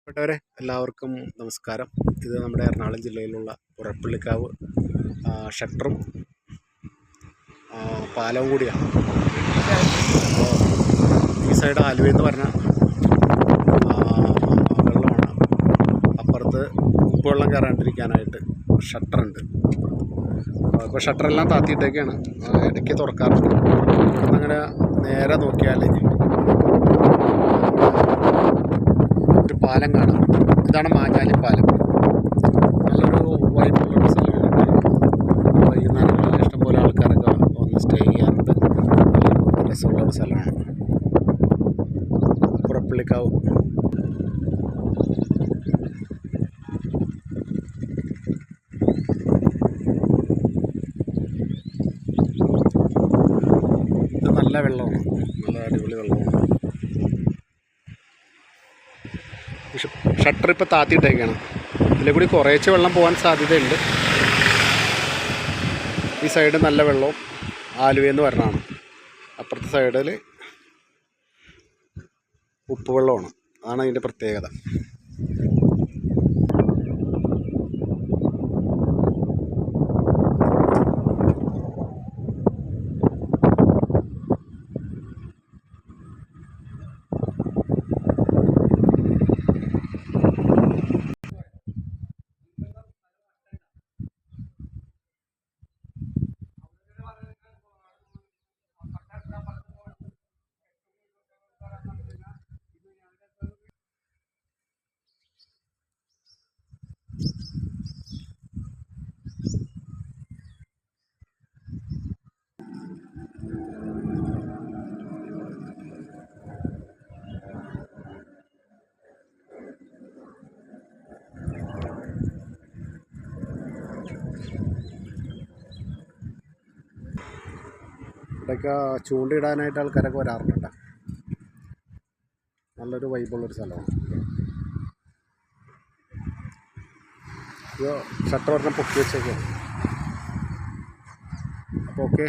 പ്രിയപ്പെട്ടവരെ എല്ലാവർക്കും നമസ്കാരം. ഇത് നമ്മുടെ എറണാകുളം ജില്ലയിലുള്ള പുറപ്പള്ളിക്കാവ് ഷട്ടറും പാലവും കൂടിയാണ്. അപ്പോൾ ഈ സൈഡ് ആലുവ എന്ന് പറഞ്ഞ വെള്ളമാണ്. അപ്പുറത്ത് ഉപ്പുവെള്ളം കയറാണ്ടിരിക്കാനായിട്ട് ഷട്ടറുണ്ട്. ഇപ്പോൾ ഷട്ടറെല്ലാം താത്തിയിട്ടേക്കാണ്, ഇടയ്ക്ക് തുറക്കാറുണ്ട്. ഇവിടുന്ന് അങ്ങനെ നേരെ നോക്കിയാൽ ഒരു പാലം കാണാം. ഇതാണ് മാഞ്ഞാലി പാലം. നല്ലൊരു വൈബുള്ളൊരു സ്ഥലമാണ്. വൈകുന്നേരങ്ങളിൽ ഇഷ്ടംപോലെ ആൾക്കാരൊക്കെ വന്ന് സ്റ്റേ ചെയ്യാറുണ്ട്. നല്ലൊരു രസമുള്ളൊരു സ്ഥലമാണ് പുറപ്പള്ളിക്കാവ്. ഇത് നല്ല വെള്ളമാണ്, നല്ല അടിപൊളി വെള്ളമാണ്. ഷട്ടർ ഇപ്പോൾ താത്തിയിട്ടേക്കാണ്. ഇതിലെ കൂടി കുറേശ്ശെ വെള്ളം പോകാൻ സാധ്യതയുണ്ട്. ഈ സൈഡ് നല്ല വെള്ളവും ആലുവയെന്ന് പറഞ്ഞാണ്. അപ്പുറത്തെ സൈഡിൽ ഉപ്പുവെള്ളമാണ്. അതാണ് അതിൻ്റെ പ്രത്യേകത. ഇവിടെയൊക്കെ ചൂണ്ടയിടാനായിട്ട് ആൾക്കാരൊക്കെ വരാറുണ്ട് കേട്ടോ. നല്ലൊരു വൈബുള്ളൊരു സ്ഥലമാണ്. ഇത് ഷട്ടർ പറഞ്ഞാൽ പൊക്കി വെച്ചേക്കാണ്. അപ്പോൾ ഓക്കെ.